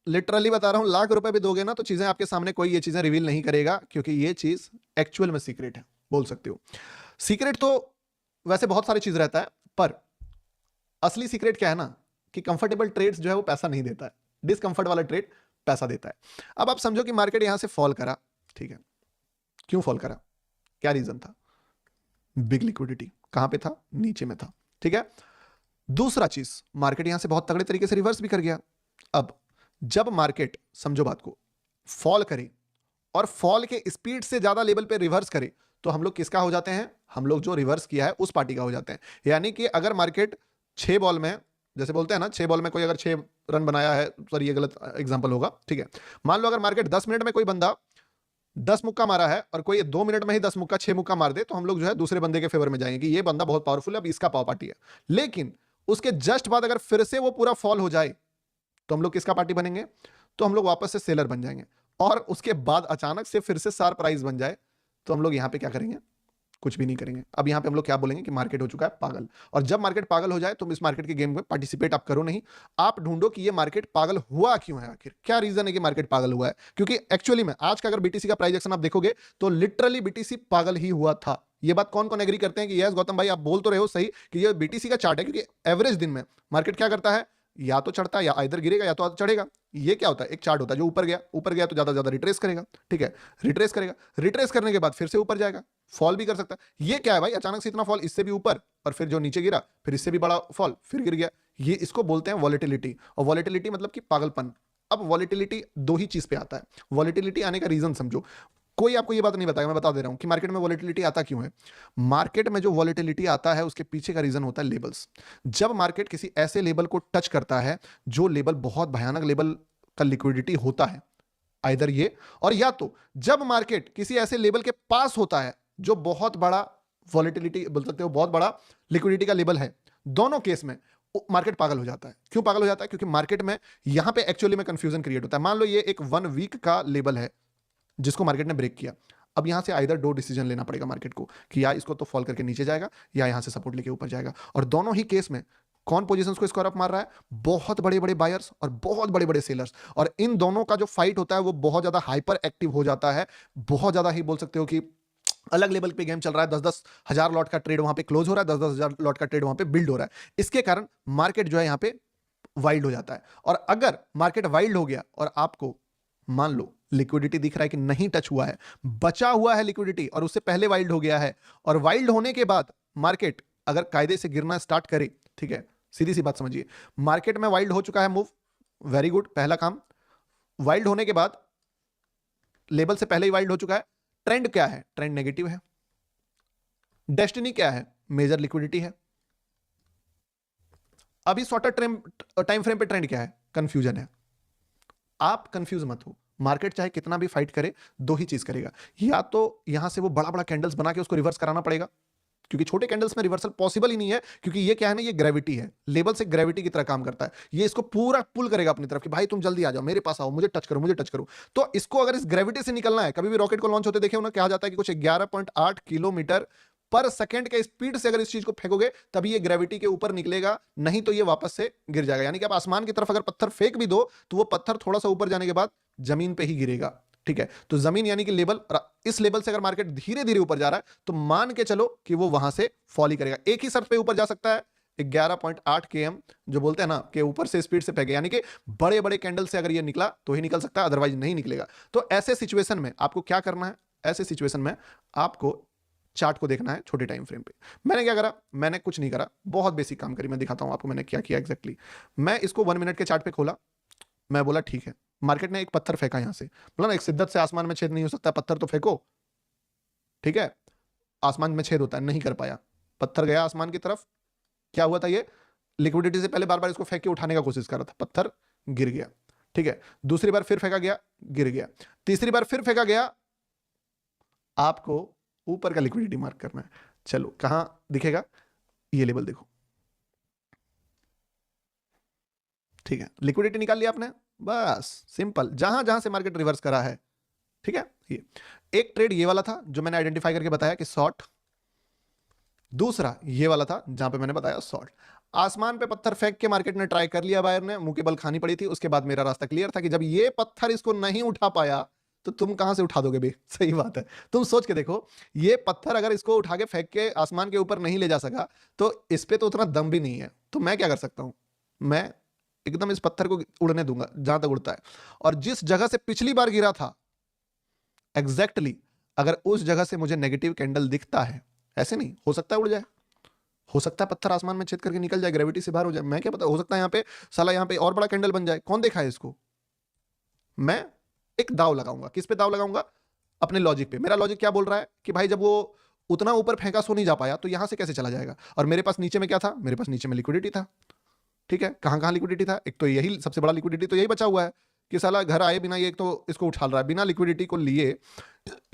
Literally बता रहा हूं, लाख रुपए भी दोगे ना तो चीजें आपके सामने कोई ये चीजें रिवील नहीं करेगा, क्योंकि ये चीज एक्चुअल में सीक्रेट है, बोल सकते हो। सीक्रेट तो वैसे बहुत सारी चीज रहता है, पर असली सीक्रेट क्या है ना, कि कंफर्टेबल ट्रेड्स जो है वो पैसा नहीं देता है, डिसकंफर्ट वाला ट्रेड पैसा देता है। अब आप समझो कि मार्केट यहां से फॉल करा, ठीक है, क्यों फॉल करा, क्या रीजन था? Big liquidity. कहां पे था? नीचे में था, ठीक है। दूसरा चीज, मार्केट यहां से बहुत तगड़े तरीके से रिवर्स भी कर गया। अब जब मार्केट, समझो बात को, फॉल करे और फॉल के स्पीड से ज्यादा लेवल पे रिवर्स करे, तो हम लोग किसका हो जाते हैं? हम लोग जो रिवर्स किया है उस पार्टी का हो जाते हैं। यानी कि अगर मार्केट 6 बॉल में, जैसे बोलते हैं ना, 6 बॉल में कोई अगर 6 रन बनाया है, सॉरी ये गलत एग्जांपल होगा, ठीक है। मान लो अगर मार्केट 10 मिनट में कोई बंदा 10 मुक्का मारा है और कोई 2 मिनट में ही 10 मुक्का 6 मुक्का मार दे, तो हम लोग जो है दूसरे बंदे के फेवर में जाएंगे कि ये बंदा बहुत पावरफुल है, अब इसका पावर पार्टी है। लेकिन उसके जस्ट बाद अगर फिर से वो पूरा फॉल हो जाए, तो हम लोग किसका पार्टी बनेंगे? तो हम लोग वापस से सेलर बन जाएंगे। और उसके बाद अचानक से फिर से शार्प प्राइस बन जाए, तो हम लोग यहां पे क्या करेंगे? कुछ भी नहीं करेंगे। अब यहां पे हम लोग क्या बोलेंगे कि मार्केट हो चुका है पागल। और जब मार्केट पागल हो जाए, तो इस मार्केट के गेम में पार्टिसिपेट आप करो नहीं, आप ढूंढो कि ये मार्केट पागल हुआ क्यों है, आखिर क्या रीजन है कि मार्केट पागल हुआ है। क्योंकि एक्चुअली में आज का अगर बीटीसी का प्राइस एक्शन आप देखोगे, तो लिटरली बीटीसी पागल ही हुआ था। ये बात कौन कौन एग्री करते हैं कि यस गौतम भाई आप बोल तो रहे हो सही कि ये बीटीसी का चार्ट है, क्योंकि एवरेज दिन में मार्केट क्या करता है? या तो चढ़ता है, या इधर गिरेगा, या तो चढ़ेगा। ये क्या होता है? एक चार्ट होता है जो ऊपर गया तो ज्यादा ज्यादा रिट्रेस करेगा, ठीक है, रिट्रेस करेगा, रिट्रेस करने के बाद फिर से ऊपर जाएगा, फॉल भी कर सकता है। ये क्या है भाई? अचानक से इतना फॉल, इससे भी ऊपर, और फिर जो नीचे गिरा फिर इससे भी बड़ा फॉल, फिर गिर गया। ये इसको बोलते हैं वॉलेटिलिटी। और वॉलेटिलिटी मतलब कि पागलपन। अब वॉलेटिलिटी दो ही चीज पे आता है। वॉलेटिलिटी आने का रीजन समझो। कोई आपको ये बात नहीं बताएगा, मैं बता दे रहा हूं कि मार्केट में वॉलेटिलिटी आता क्यों है। मार्केट में जो वॉलेटिलिटी आता है उसके पीछे का रीजन होता है लेवल्स। जब मार्केट किसी ऐसे लेवल को टच करता है जो लेवल बहुत भयानक लेवल का लिक्विडिटी होता है, आइदर ये, और या तो जब मार्केट किसी ऐसे लेवल के पास होता है जो बहुत बड़ा वॉलेटिलिटी बोल सकते हो, बहुत बड़ा लिक्विडिटी का लेवल है, दोनों केस में मार्केट पागल हो जाता है। क्यों पागल हो जाता है? क्योंकि मार्केट में यहां पे एक्चुअली में कंफ्यूजन क्रिएट होता है। मान लो ये एक 1 वीक का लेवल है जिसको मार्केट ने ब्रेक किया। अब यहां से आइदर दो डिसीजन लेना पड़ेगा मार्केट को कि या इसको तो फॉल करके नीचे जाएगा, या यहां से सपोर्ट लेके ऊपर जाएगा। और दोनों ही केस में कौन पोजीशंस को स्कोर अप मार रहा है? बहुत बड़े बड़े बायर्स और बहुत बड़े बड़े सेलर्स। और इन दोनों का जो फाइट होता है वो बहुत ज्यादा हाइपर एक्टिव हो जाता है। बहुत ज्यादा ही बोल सकते हो कि अलग लेवल पे गेम चल रहा है। 10-10 हजार लॉट का ट्रेड वहां पे क्लोज हो रहा है, 10-10 हजार लॉट का ट्रेड वहां पे बिल्ड हो रहा है। इसके कारण मार्केट जो है यहां पे वाइल्ड हो जाता है। और अगर मार्केट वाइल्ड हो गया और आपको मान लो लिक्विडिटी दिख रहा है कि नहीं टच हुआ है, बचा हुआ है लिक्विडिटी, और उससे पहले वाइल्ड हो गया है, और वाइल्ड होने के बाद मार्केट अगर कायदे से गिरना स्टार्ट करे, ठीक है, सीधी सी बात समझिए, मार्केट में वाइल्ड हो चुका है मूव, वेरी गुड, पहला काम। वाइल्ड होने के बाद लेवल से पहले ही वाइल्ड हो चुका है। ट्रेंड क्या है? ट्रेंड नेगेटिव है। डेस्टिनी क्या है? मेजर लिक्विडिटी है। अभी शॉर्टर टाइम फ्रेम पे ट्रेंड क्या है? कंफ्यूजन है। आप कंफ्यूज मत हो। मार्केट चाहे कितना भी फाइट करे, दो ही चीज करेगा, या तो यहां से वो बड़ा बड़ा कैंडल्स बना के उसको रिवर्स कराना पड़ेगा, क्योंकि छोटे कैंडल्स में रिवर्सल पॉसिबल ही नहीं है, क्योंकि ये क्या है ना, ये ग्रेविटी है, लेवल से ग्रेविटी की तरह काम करता है। ये इसको पूरा पुल करेगा अपनी तरफ कि भाई तुम जल्दी आ जाओ, मेरे पास आओ, मुझे टच करो, मुझे टच करो। तो इसको अगर इस ग्रेविटी से निकलना है, कभी भी रॉकेट को लॉन्च होते देखे उन्हें, कहा जाता है कि कुछ 11.8 किलोमीटर पर सेकंड के स्पीड से अगर इस चीज को फेंकोगे तभी ये ग्रेविटी के ऊपर निकलेगा, नहीं तो ये वापस से गिर जाएगा। यानी कि आप आसमान की तरफ अगर पत्थर फेंक भी दो, तो वो पत्थर थोड़ा सा ऊपर जाने के बाद जमीन पे ही गिरेगा, ठीक है। तो जमीन यानी कि लेवल, इस लेवल से अगर मार्केट धीरे धीरे ऊपर जा रहा है, तो मान के चलो कि वो वहां से फॉल ही करेगा। एक ही शर्त पे ऊपर जा सकता है, 11.8 km, जो बोलते हैं ना कि ऊपर से स्पीड से फेंके, यानी कि बड़े बड़े कैंडल से अगर ये निकला तो ही निकल सकता है, अदरवाइज नहीं निकलेगा। तो ऐसे सिचुएशन में आपको क्या करना है? ऐसे सिचुएशन में आपको चार्ट को देखना है छोटे टाइम फ्रेम पे। मैंने क्या करा? मैंने कुछ नहीं करा, बहुत बेसिक काम करी। मैं दिखाता हूं आपको मैंने क्या किया एग्जैक्टली। मैं इसको 1 मिनट के चार्ट पे खोला, मैं बोला ठीक है, मार्केट ने एक पत्थर फेंका यहां से, बोला ना एक शिद्दत से आसमान में छेद नहीं हो सकता, पत्थर तो फेंको, ठीक है। आसमान में छेद होता है, नहीं कर पाया, पत्थर गया आसमान की तरफ। क्या हुआ था? ये लिक्विडिटी से पहले बार बार इसको फेंक के उठाने का कोशिश कर रहा था, पत्थर गिर गया, ठीक है। दूसरी बार फिर फेंका गया, गिर गया। तीसरी बार फिर फेंका गया। आपको ऊपर का लिक्विडिटी मार्क करना है। चलो कहां दिखेगा? ये लेवल देखो, ठीक है। लिक्विडिटी निकाल लिया आपने, बस सिंपल, जहां जहां से मार्केट रिवर्स करा है, ठीक है। ये एक ट्रेड ये वाला था जो मैंने आइडेंटिफाई करके बताया कि शॉर्ट, दूसरा ये वाला था जहां पे मैंने बताया शॉर्ट। आसमान पे पत्थर फेंक के मार्केट ने ट्राई कर लिया, बायर ने मुंह के बल खानी पड़ी थी। उसके बाद मेरा रास्ता क्लियर था कि जब ये पत्थर इसको नहीं उठा पाया तो तुम कहां से उठा दोगे बे? सही बात है। तुम सोच के देखो, ये पत्थर अगर इसको उठा के फेंक के आसमान के ऊपर नहीं ले जा सका तो इस पे तो उतना दम भी नहीं है। तो मैं क्या कर सकता हूं? मैं एकदम इस पत्थर को उड़ने दूंगा जहां तक उड़ता है, और जिस जगह से पिछली बार गिरा था एग्जैक्टली अगर उस जगह से मुझे नेगेटिव कैंडल दिखता है, ऐसे नहीं हो सकता है उड़ जाए, हो सकता है पत्थर आसमान में छेद करके निकल जाए, ग्रेविटी से बाहर हो जाए, मैं क्या पता, हो सकता है यहाँ पे साला यहाँ पे और बड़ा कैंडल बन जाए। कौन देखा है इसको? मैं एक दाव लगाऊंगा। किस पे दाव लगाऊंगा? अपने लॉजिक पे। मेरा लॉजिक क्या बोल रहा है कि भाई जब वो उतना ऊपर फेंका सो नहीं जा पाया तो यहां से कैसे चला जाएगा? और मेरे पास नीचे में क्या था? मेरे पास नीचे में लिक्विडिटी था। ठीक है, कहां कहां लिक्विडिटी था? एक तो यही सबसे बड़ा लिक्विडिटी तो यही बचा हुआ है कि साला घर आए बिना ये एक तो इसको उछाल रहा है, बिना लिक्विडिटी को लिए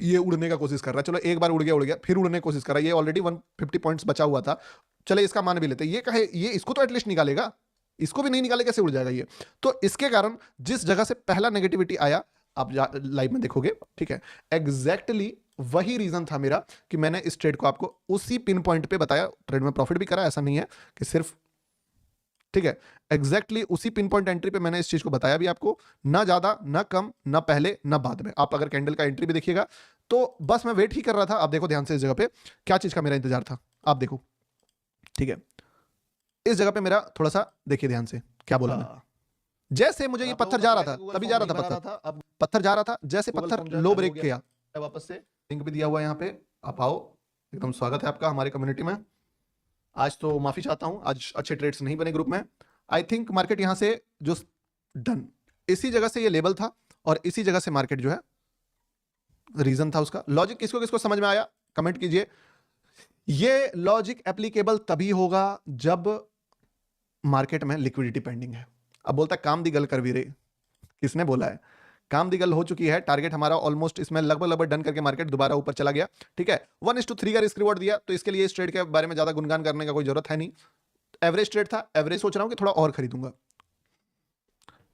ये उड़ने का कोशिश कर रहा है। चलो एक बार उड़ गया फिर उड़ने की कोशिश कर रहा है। ये ऑलरेडी 150 पॉइंट्स बचा हुआ था, चले इसका मान भी लेते। ये कहे ये इसको तो एटलीस्ट निकालेगा, इसको भी नहीं निकाले कैसे उड़ जाएगा ये? तो इसके कारण जिस जगह से पहला नेगेटिविटी आया, आप लाइव में देखोगे, ठीक है, एग्जैक्टली वही रीजन था मेरा कि मैंने इस ट्रेड को आपको उसी पिन पॉइंट पे बताया। ट्रेड में प्रॉफिट भी करा, ऐसा नहीं है कि सिर्फ, ठीक है, एग्जैक्टली उसी पिन पॉइंट एंट्री पे मैंने इस चीज को बताया भी आपको, ना ज्यादा ना कम, ना पहले ना बाद में। आप अगर कैंडल का एंट्री भी देखिएगा तो बस मैं वेट ही कर रहा था। आप देखो ध्यान से इस जगह पे क्या चीज का मेरा इंतजार था, आप देखो, ठीक है, इस जगह पे मेरा थोड़ा सा देखिए ध्यान से क्या बोला मैं। जैसे मुझे ये पत्थर जा रहा था, तभी जा रहा था पत्थर, अब पत्थर जा रहा था, जैसे पत्थर लो ब्रेक किया, वापस से लिंक भी दिया हुआ है यहाँ पे, आप आओ, एकदम स्वागत है आपका हमारी कम्युनिटी में। आज तो माफी चाहता हूं, आज अच्छे ट्रेड्स नहीं बने ग्रुप में। आई थिंक मार्केट यहां से जो डन, इसी जगह से ये लेवल था और इसी जगह से मार्केट जो है, रीजन था उसका। लॉजिक किसको किसको समझ में आया कमेंट कीजिए। ये लॉजिक एप्लीकेबल तभी होगा जब मार्केट में लिक्विडिटी पेंडिंग है। अब बोलता है काम दी गल कर भी रही, किसने बोला है? काम दी गल हो चुकी है, टारगेट हमारा ऑलमोस्ट इसमें लगभग डन करके मार्केट दोबारा ऊपर चला गया, ठीक है, 1:3 का रिस्क रिवॉर्ड दिया, तो इसके लिए इस ट्रेड के बारे में ज्यादा गुणगान करने का कोई जरूरत है नहीं। एवरेज ट्रेड था, एवरेज सोच रहा हूं कि थोड़ा और खरीदूंगा।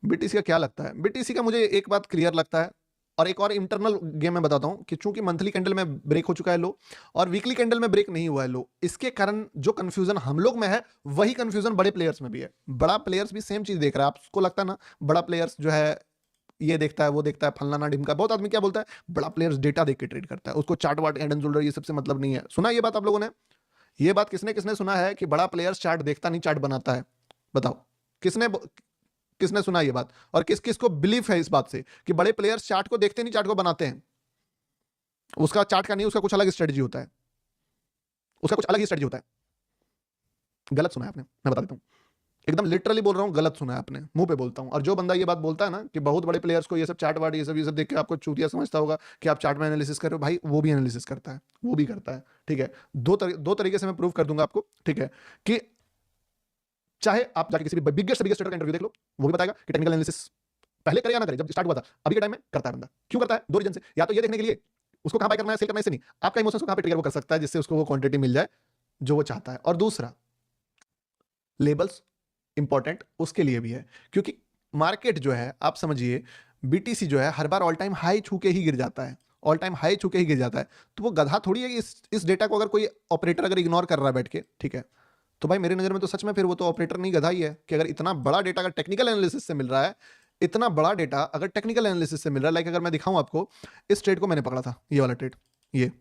बीटीसी का क्या लगता है? बीटीसी का मुझे एक बात क्लियर लगता है, और एक और इंटरनल गेम में बताता हूं कि चूंकि मंथली कैंडल में ब्रेक हो चुका है लो और वीकली कैंडल में ब्रेक नहीं हुआ है लो, इसके कारण जो कंफ्यूजन हम लोग में है वही कंफ्यूजन बड़े प्लेयर्स में भी है। बड़ा प्लेयर्स भी सेम चीज देख रहा है। आपको लगता है ना बड़ा प्लेयर्स जो है ये देखता है वो देखता है फलना ढिमका। बहुत आदमी क्या बोलता है, बड़ा प्लेयर्स डेटा देख के ट्रेड करता है, उसको chart ward head and shoulder ये सबसे मतलब नहीं है। सुना ये बात आप लोगों ने? ये बात किसने किसने सुना है कि बड़ा प्लेयर्स चार्ट देखता नहीं चार्ट बनाता है? बताओ किसने किसने सुना ये बात, और किस किस को बिलीफ है इस बात से कि बड़े प्लेयर्स चार्ट को देखते नहीं चार्ट को बनाते हैं? उसका चार्ट का नहीं, उसका कुछ अलग स्ट्रेटजी होता है, उसका कुछ अलग ही स्ट्रेटजी होता है। गलत सुना है आपने, मैं बता देता हूं, एकदम लिटरली बोल रहा हूं, गलत सुना है आपने, मुंह पे बोलता हूं। और जो बंदा ये बात बोलता है ना कि बहुत बड़े प्लेयर्स को ये सब चार्ट वार्ट ये सब देख के आपको चूतिया समझता होगा कि आप चार्ट में एनालिसिस कर रहे हो, भाई वो भी एनालिसिस करता है, वो भी करता है, ठीक है। दो तरीके से मैं प्रूव कर दूंगा आपको, ठीक है, कि चाहे आप जाके किसी भी बिगेस्ट ट्रेडर का इंटरव्यू देख लो, वो भी बताएगा कि टेक्निकल एनालिसिस पहले करे या ना करे, जब स्टार्ट हुआ था अभी के टाइम में करता है बंदा। क्यों करता है? दो रीजन से, या तो ये देखने के लिए उसको कहां बाय करना है सेल करना है, इससे नहीं, आपका इमोशंस को कहां पे ट्रिगर वो कर सकता है जिससे उसको वो क्वांटिटी मिल जाए जो वो चाहता है। और दूसरा, लेबल्स इंपॉर्टेंट उसके लिए भी है, क्योंकि मार्केट जो है आप समझिए बीटीसी जो है हर बार ऑल टाइम हाई छू के ही गिर जाता है, ऑल टाइम हाई छू के ही गिर जाता है। तो वो गधा थोड़ी है कि इस डेटा को अगर कोई ऑपरेटर अगर इग्नोर कर रहा है बैठ के, ठीक है, तो भाई मेरी नजर में तो सच में फिर वो तो ऑपरेटर नहीं गधा ही है कि अगर इतना बड़ा डेटा अगर टेक्निकल एनालिसिस से मिल रहा है, इतना बड़ा डेटा अगर टेक्निकल एनालिसिस से मिल रहा है, लाइक अगर मैं दिखाऊं आपको, इस ट्रेड को मैंने पकड़ा था, ये वाला ट्रेड, ये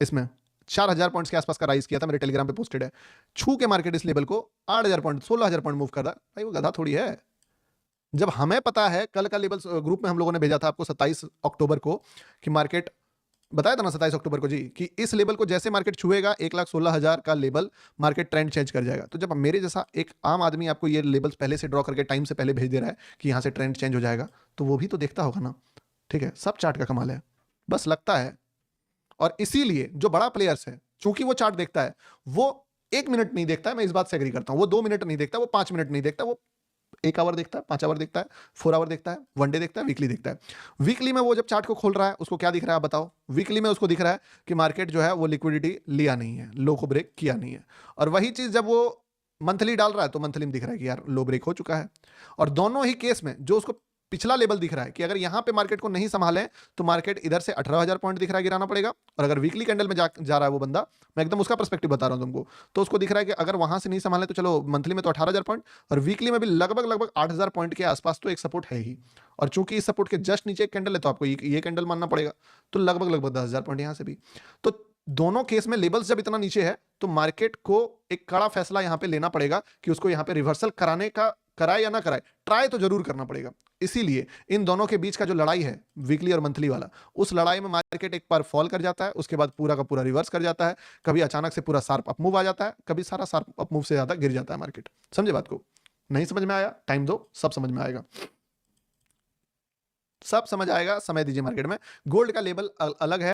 इसमें 4000 पॉइंट्स के आसपास का राइज किया था, मेरे टेलीग्राम पे पोस्टेड है, छू के मार्केट इस लेवल को 8000 पॉइंट 16000 पॉइंट मूव कर रहा है, भाई वो गधा थोड़ी है। जब हमें पता है, कल का लेवल ग्रुप में हम लोगों ने भेजा था आपको 27 अक्टूबर को कि मार्केट, बताया था ना 27 अक्टूबर को जी, कि इस लेवल को जैसे मार्केट छुएगा 1,16,000 का लेवल मार्केट ट्रेंड चेंज कर जाएगा। तो जब मेरे जैसा एक आम आदमी आपको ये लेवल्स पहले से ड्रॉ करके टाइम से पहले भेज दे रहा है कि यहाँ से ट्रेंड चेंज हो जाएगा, तो वो भी तो देखता होगा ना, ठीक है। सब चार्ट का कमाल है, बस लगता है। और इसीलिए जो बड़ा प्लेयर्स है, चूंकि वो चार्ट देखता है, वो 1 मिनट नहीं देखता है, मैं इस बात से एग्री करता हूं, वो 2 मिनट नहीं देखता, वो 5 मिनट नहीं देखता, वो 1 आवर देखता है, 5 आवर देखता है, 4 आवर देखता है, 1 डे देखता है, वीकली देखता है। वीकली में वो जब चार्ट को खोल रहा है उसको क्या दिख रहा है आप बताओ? वीकली में उसको दिख रहा है कि मार्केट जो है वो लिक्विडिटी लिया नहीं है, लो को ब्रेक किया नहीं है। और वही चीज जब वो मंथली डाल रहा है तो मंथली में दिख रहा है कि यार लो ब्रेक हो चुका है। और दोनों ही केस में जो उसको पिछला लेवल दिख रहा है कि अगर यहां पे मार्केट को नहीं संभालें तो मार्केट इधर से 18,000 पॉइंट दिख रहा है गिराना पड़ेगा, और अगर वीकली कैंडल में जा रहा है वो बंदा, मैं एकदम उसका पर्सपेक्टिव बता रहा हूं तुमको, तो उसको दिख रहा है कि अगर वहां से नहीं संभाले तो चलो मंथली में तो 18,000 पॉइंट, और वीकली में भी लगभग 8,000 पॉइंट के आसपास तो एक सपोर्ट है ही, और चूंकि इस सपोर्ट के जस्ट नीचे एक कैंडल है तो आपको ये कैंडल मानना पड़ेगा, तो लगभग 10,000 पॉइंट यहां से भी। तो दोनों केस में लेवल्स जब इतना नीचे है तो मार्केट को एक कड़ा फैसला यहां पे लेना पड़ेगा कि उसको यहां पे रिवर्सल कराए या ना कराए, ट्राई तो जरूर करना पड़ेगा। इसीलिए इन दोनों के बीच का जो लड़ाई है वीकली और मंथली वाला, उस लड़ाई में मार्केट एक बार फॉल कर जाता है, उसके बाद पूरा का पूरा रिवर्स कर जाता है, कभी अचानक से पूरा शार्प अप मूव आ जाता है, कभी सारा शार्प अप मूव से ज्यादा गिर जाता है मार्केट। समझे बात को? नहीं समझ में आया? टाइम दो, सब समझ में आएगा, सब समझ आएगा, समय दीजिए। मार्केट में गोल्ड का लेवल अलग है,